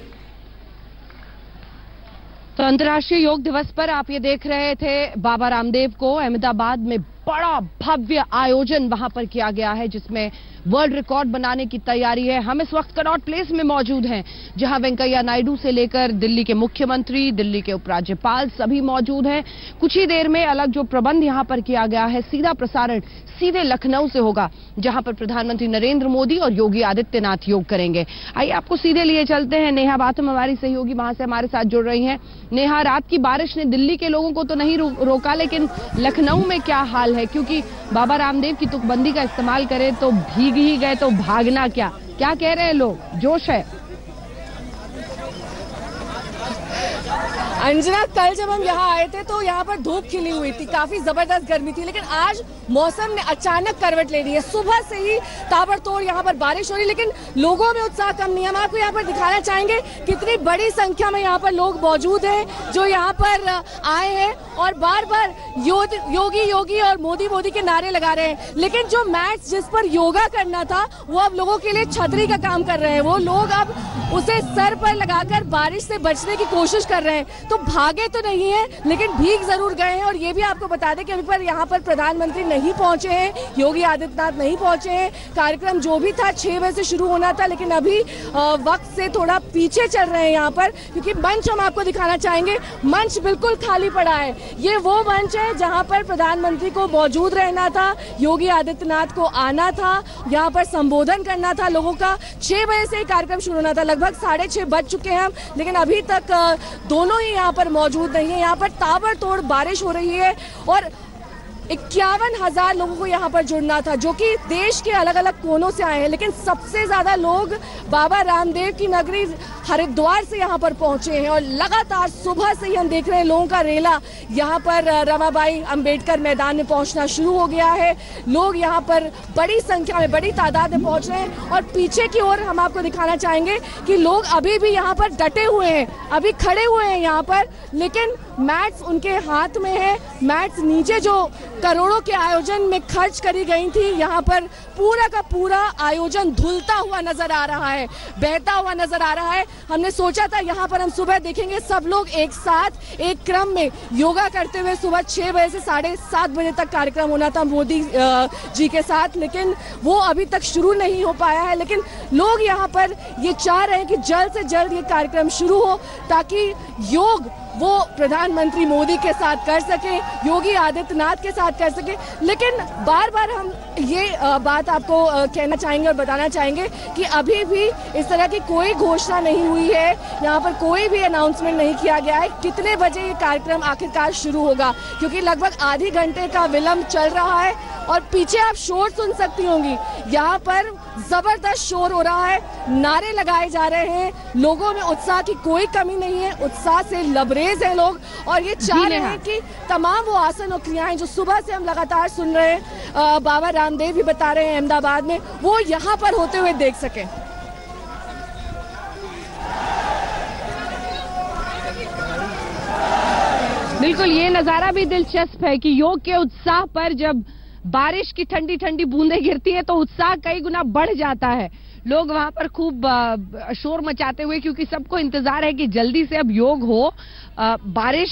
[SPEAKER 4] तो अंतर्राष्ट्रीय योग दिवस पर आप ये देख रहे थे बाबा रामदेव को अहमदाबाद में बड़ा भव्य आयोजन वहां पर किया गया है, जिसमें वर्ल्ड रिकॉर्ड बनाने की तैयारी है। हम इस वक्त कनॉट प्लेस में मौजूद हैं, जहां वेंकैया नायडू से लेकर दिल्ली के मुख्यमंत्री, दिल्ली के उपराज्यपाल सभी मौजूद हैं। कुछ ही देर में अलग जो प्रबंध यहां पर किया गया है, सीधा प्रसारण सीधे लखनऊ से होगा, जहां पर प्रधानमंत्री नरेंद्र मोदी और योगी आदित्यनाथ योग करेंगे। आइए आपको सीधे लिए चलते हैं। नेहा बाथम हमारी सहयोगी वहां से हमारे साथ जुड़ रही हैं। नेहा, रात की बारिश ने दिल्ली के लोगों को तो नहीं रोका, लेकिन लखनऊ में क्या हाल है? क्योंकि बाबा रामदेव की तुकबंदी का इस्तेमाल करें तो भीग ही गए तो भागना क्या कह रहे हैं लोग? जोश है?
[SPEAKER 7] अंजना, कल जब हम यहाँ आए थे तो यहाँ पर धूप खिली हुई थी, काफी जबरदस्त गर्मी थी, लेकिन आज मौसम ने अचानक करवट ले ली है। सुबह से ही ताबड़तोड़ यहाँ पर बारिश हो रही, लेकिन लोगों में उत्साह कम नहीं है। हम आपको यहाँ पर दिखाना चाहेंगे कितनी बड़ी संख्या में यहाँ पर लोग मौजूद हैं जो यहाँ पर आए हैं और बार बार योगी योगी और मोदी मोदी के नारे लगा रहे हैं। लेकिन जो मैट्स जिस पर योगा करना था वो अब लोगों के लिए छतरी का काम कर रहे हैं। वो लोग अब उसे सर पर लगाकर बारिश से बचने की कोशिश कर रहे हैं। तो भागे तो नहीं है, लेकिन भीग जरूर गए हैं। और ये भी आपको बता दें कि अभी पर यहाँ पर प्रधानमंत्री नहीं पहुंचे हैं, योगी आदित्यनाथ नहीं पहुंचे हैं। कार्यक्रम जो भी था 6 बजे से शुरू होना था, लेकिन अभी वक्त से थोड़ा पीछे चल रहे हैं यहाँ पर, क्योंकि मंच हम आपको दिखाना चाहेंगे। मंच बिल्कुल खाली पड़ा है। ये वो मंच है जहाँ पर प्रधानमंत्री को मौजूद रहना था, योगी आदित्यनाथ को आना था, यहाँ पर संबोधन करना था लोगों का। 6 बजे से कार्यक्रम शुरू होना था, लगभग 6:30 बज चुके हैं हम, लेकिन अभी तक दोनों ही यहाँ पर मौजूद नहीं है। यहाँ पर ताबड़तोड़ बारिश हो रही है और 51,000 लोगों को यहाँ पर जुड़ना था, जो कि देश के अलग अलग कोनों से आए हैं। लेकिन सबसे ज्यादा लोग बाबा रामदेव की नगरी हरिद्वार से यहाँ पर पहुंचे हैं और लगातार सुबह से ही हम देख रहे हैं लोगों का रेला यहाँ पर रमाबाई अंबेडकर मैदान में पहुंचना शुरू हो गया है। लोग यहाँ पर बड़ी संख्या में, बड़ी तादाद में पहुंच रहे हैं। और पीछे की ओर हम आपको दिखाना चाहेंगे कि लोग अभी भी यहाँ पर डटे हुए हैं, अभी खड़े हुए हैं यहाँ पर, लेकिन मैट्स उनके हाथ में है। मैट्स नीचे जो करोड़ों के आयोजन में खर्च करी गई थी, यहाँ पर पूरा का पूरा आयोजन धुलता हुआ नजर आ रहा है, बहता हुआ नजर आ रहा है। हमने सोचा था यहाँ पर हम सुबह देखेंगे सब लोग एक साथ एक क्रम में योगा करते हुए। सुबह 6 बजे से 7:30 बजे तक कार्यक्रम होना था मोदी जी के साथ, लेकिन वो अभी तक शुरू नहीं हो पाया है। लेकिन लोग यहाँ पर ये चाह रहे हैं कि जल्द से जल्द ये कार्यक्रम शुरू हो, ताकि योग वो प्रधानमंत्री मोदी के साथ कर सके, योगी आदित्यनाथ के साथ कर सके। लेकिन बार बार हम ये बात आपको कहना चाहेंगे और बताना चाहेंगे कि अभी भी इस तरह की कोई घोषणा नहीं हुई है, यहाँ पर कोई भी अनाउंसमेंट नहीं किया गया है कितने बजे ये कार्यक्रम आखिरकार शुरू होगा, क्योंकि लगभग आधे घंटे का विलंब चल रहा है। और पीछे आप शोर सुन सकती होंगी, यहाँ पर जबरदस्त शोर हो रहा है, नारे लगाए जा रहे हैं, लोगों में उत्साह की कोई कमी नहीं है, उत्साह से लबरेज हैं लोग। और ये चाह रहे हैं कि तमाम वो आसन और क्रियाएं जो सुबह से हम लगातार सुन रहे हैं, बाबा रामदेव भी बता रहे हैं अहमदाबाद में, वो यहाँ पर होते हुए देख सकें।
[SPEAKER 4] बिल्कुल, ये नजारा भी दिलचस्प है कि योग के उत्साह पर जब बारिश की ठंडी ठंडी बूंदें गिरती है तो उत्साह कई गुना बढ़ जाता है। लोग वहां पर खूब शोर मचाते हुए, क्योंकि सबको इंतजार है कि जल्दी से अब योग हो। बारिश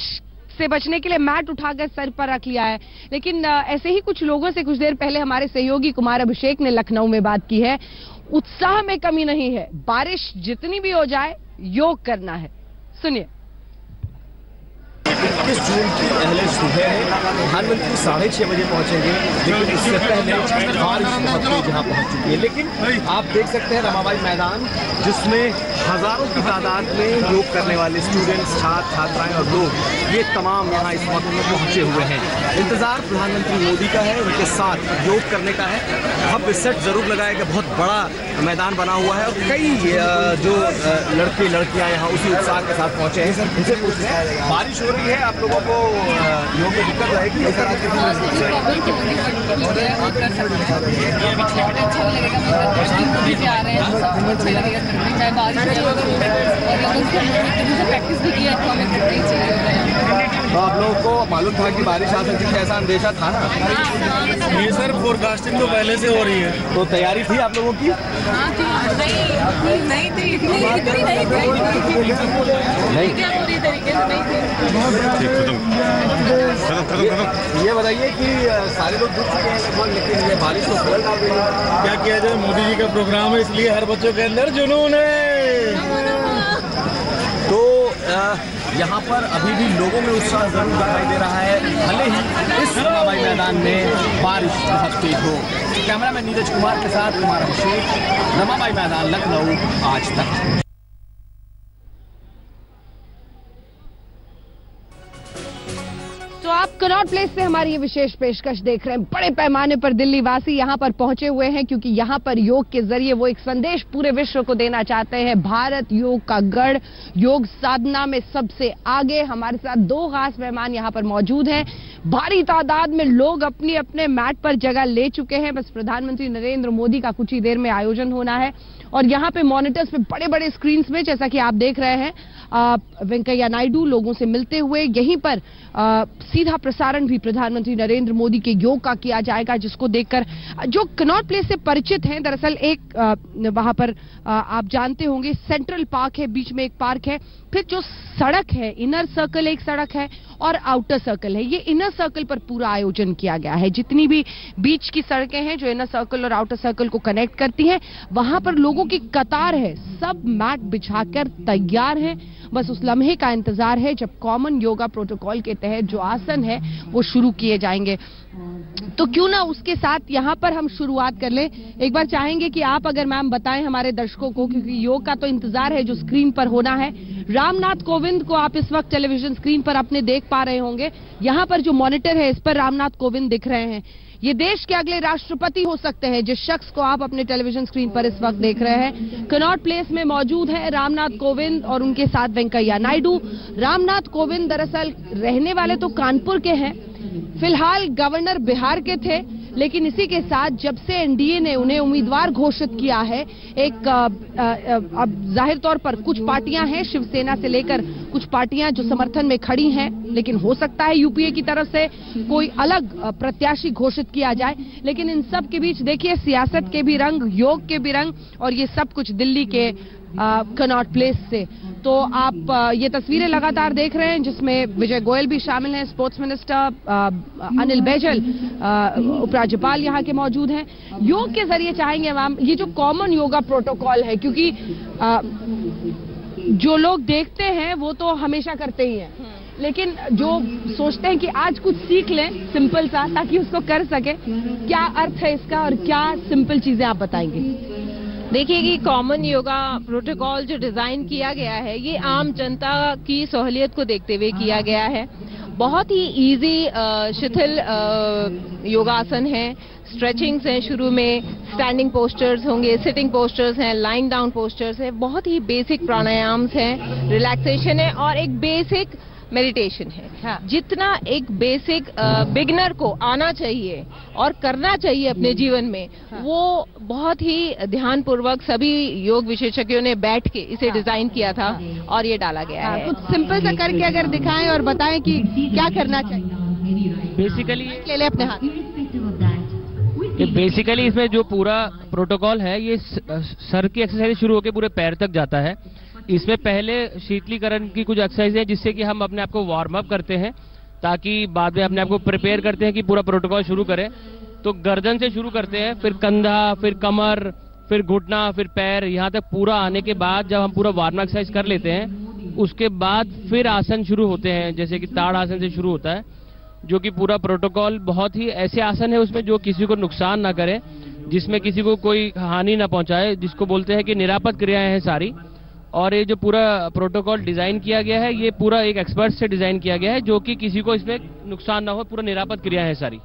[SPEAKER 4] से बचने के लिए मैट उठाकर सर पर रख लिया है। लेकिन ऐसे ही कुछ लोगों से कुछ देर पहले हमारे सहयोगी कुमार अभिषेक ने लखनऊ में बात की है। उत्साह में कमी नहीं है, बारिश जितनी भी हो जाए योग करना है। सुनिए।
[SPEAKER 8] 21 जून की पहले सुबह है, प्रधानमंत्री 6:30 बजे पहुंचेंगे, लेकिन इससे पहले बारिश बहुत तेज यहाँ पहुंच चुकी है। लेकिन आप देख सकते हैं रमाबाई मैदान, जिसमें हजारों की तादाद में योग करने वाले स्टूडेंट्स, छात्र छात्राएं और लोग, ये तमाम यहाँ इस वक्त में पहुंचे हुए हैं। इंतजार प्रधानमंत्री मोदी का है, उनके साथ योग करने का है। भव्य सेट जरूर लगाया गया, बहुत बड़ा मैदान बना हुआ है और कई जो लड़के लड़कियां यहाँ उसी उत्साह के साथ पहुंचे हैं। इनसे पूछते हैं, बारिश हो रही है, आप लोगों को योग में दिक्कत रहेगी? तो आप लोगों को मालूम था कि बारिश आ सकती है, ऐसा अंदेशा था ना?
[SPEAKER 9] ये सर फोरकास्टिंग तो पहले से हो रही है।
[SPEAKER 8] तो तैयारी थी आप लोगों की?
[SPEAKER 7] नहीं थी, इतनी नहीं
[SPEAKER 8] ये बताइए कि सारे लोग जुट चुके हैं लगभग, लेकिन ये बारिश तो फल डाल रही है।
[SPEAKER 9] क्या किया जाए, मोदी जी का प्रोग्राम है, इसलिए हर बच्चों के अंदर जुनून है।
[SPEAKER 8] तो यहाँ पर अभी भी लोगों में उत्साह जरूर दिखाई दे रहा है, भले ही इस रमाबाई मैदान में बारिश बहुत तेज हो। कैमरामैन नीरज कुमार के साथ कुमार अभिषेक, रमाबाई मैदान, लखनऊ, आज तक।
[SPEAKER 4] तो तो आप कनॉट प्लेस से हमारी ये विशेष पेशकश देख रहे हैं। बड़े पैमाने पर दिल्ली वासी यहां पर पहुंचे हुए हैं क्योंकि यहां पर योग के जरिए वो एक संदेश पूरे विश्व को देना चाहते हैं। भारत योग का गढ़, योग साधना में सबसे आगे। हमारे साथ दो खास मेहमान यहां पर मौजूद हैं। भारी तादाद में लोग अपने अपने मैट पर जगह ले चुके हैं। बस प्रधानमंत्री नरेंद्र मोदी का कुछ ही देर में आयोजन होना है और यहां पे मॉनिटर्स पे बड़े बड़े स्क्रीन में, जैसा कि आप देख रहे हैं, वेंकैया नायडू लोगों से मिलते हुए। यहीं पर सीधा प्रसारण भी प्रधानमंत्री नरेंद्र मोदी के योग का किया जाएगा, जिसको देखकर जो कनॉट प्लेस से परिचित हैं, दरअसल एक वहां पर आप जानते होंगे सेंट्रल पार्क है, बीच में एक पार्क है, फिर जो सड़क है, इनर सर्कल एक सड़क है और आउटर सर्कल है। ये इनर सर्कल पर पूरा आयोजन किया गया है। जितनी भी बीच की सड़कें हैं जो इनर सर्कल और आउटर सर्कल को कनेक्ट करती हैं, वहां पर लोगों की कतार है, सब मैट बिछाकर तैयार हैं। बस उस लम्हे का इंतजार है जब कॉमन योगा प्रोटोकॉल के तहत जो आसन है वो शुरू किए जाएंगे। तो क्यों ना उसके साथ यहां पर हम शुरुआत कर लें। एक बार चाहेंगे कि आप अगर मैम बताएं हमारे दर्शकों को, क्योंकि योग का तो इंतजार है जो स्क्रीन पर होना है। रामनाथ कोविंद को आप इस वक्त टेलीविजन स्क्रीन पर अपने देख पा रहे होंगे। यहां पर जो मॉनिटर है इस पर रामनाथ कोविंद दिख रहे हैं। ये देश के अगले राष्ट्रपति हो सकते हैं, जिस शख्स को आप अपने टेलीविजन स्क्रीन पर इस वक्त देख रहे हैं। कनॉट प्लेस में मौजूद है रामनाथ कोविंद और उनके साथ वेंकैया नायडू। रामनाथ कोविंद दरअसल रहने वाले तो कानपुर के हैं, फिलहाल गवर्नर बिहार के थे, लेकिन इसी के साथ जब से एनडीए ने उन्हें उम्मीदवार घोषित किया है, एक अब जाहिर तौर पर कुछ पार्टियां हैं, शिवसेना से लेकर कुछ पार्टियां जो समर्थन में खड़ी हैं, लेकिन हो सकता है यूपीए की तरफ से कोई अलग प्रत्याशी घोषित किया जाए। लेकिन इन सब के बीच देखिए सियासत के भी रंग, योग के भी रंग, और ये सब कुछ दिल्ली के कनॉट प्लेस से। तो आप ये तस्वीरें लगातार देख रहे हैं जिसमें विजय गोयल भी शामिल हैं, स्पोर्ट्स मिनिस्टर अनिल बैजल, उपराज्यपाल यहाँ के मौजूद हैं। योग के जरिए चाहेंगे मैम ये जो कॉमन योगा प्रोटोकॉल है, क्योंकि जो लोग देखते हैं वो तो हमेशा करते ही हैं, लेकिन जो सोचते हैं कि आज कुछ सीख लें सिंपल सा ताकि उसको कर सके, क्या अर्थ है इसका और क्या सिंपल चीजें आप बताएंगे?
[SPEAKER 10] देखिए कि कॉमन योगा प्रोटोकॉल जो डिजाइन किया गया है ये आम जनता की सहूलियत को देखते हुए किया गया है। बहुत ही इजी शिथिल योगासन है, स्ट्रेचिंग्स हैं, शुरू में स्टैंडिंग पोस्चर्स होंगे, सिटिंग पोस्चर्स हैं, लाइन डाउन पोस्चर्स हैं, बहुत ही बेसिक प्राणायाम्स हैं, रिलैक्सेशन है और एक बेसिक मेडिटेशन है। हाँ। जितना एक बेसिक बिगिनर को आना चाहिए और करना चाहिए अपने जीवन में, हाँ। वो बहुत ही ध्यानपूर्वक सभी योग विशेषज्ञों ने बैठ के इसे डिजाइन किया था और ये डाला गया है।
[SPEAKER 4] कुछ सिंपल सा करके अगर दिखाएं और बताएं कि क्या करना चाहिए।
[SPEAKER 11] बेसिकली
[SPEAKER 4] ले ले अपने हाथ।
[SPEAKER 11] बेसिकली इसमें जो पूरा प्रोटोकॉल है ये सर की एक्सरसाइज शुरू होकर पूरे पैर तक जाता है। इसमें पहले शीतलीकरण की कुछ एक्सरसाइज है जिससे कि हम अपने आप को वार्म अप करते हैं ताकि बाद में अपने आप को प्रिपेयर करते हैं कि पूरा प्रोटोकॉल शुरू करें। तो गर्दन से शुरू करते हैं, फिर कंधा, फिर कमर, फिर घुटना, फिर पैर, यहाँ तक पूरा आने के बाद जब हम पूरा वार्म अप एक्सरसाइज कर लेते हैं उसके बाद फिर आसन शुरू होते हैं, जैसे कि ताड़ आसन से शुरू होता है, जो कि पूरा प्रोटोकॉल बहुत ही ऐसे आसन है उसमें जो किसी को नुकसान ना करे, जिसमें किसी को कोई हानि ना पहुंचाए, जिसको बोलते हैं कि निरापद क्रियाएं हैं सारी। और ये जो पूरा प्रोटोकॉल डिजाइन किया गया है ये पूरा एक एक्सपर्ट से डिजाइन किया गया है जो कि किसी को इसमें नुकसान ना हो, पूरा निरापद क्रिया है सारी।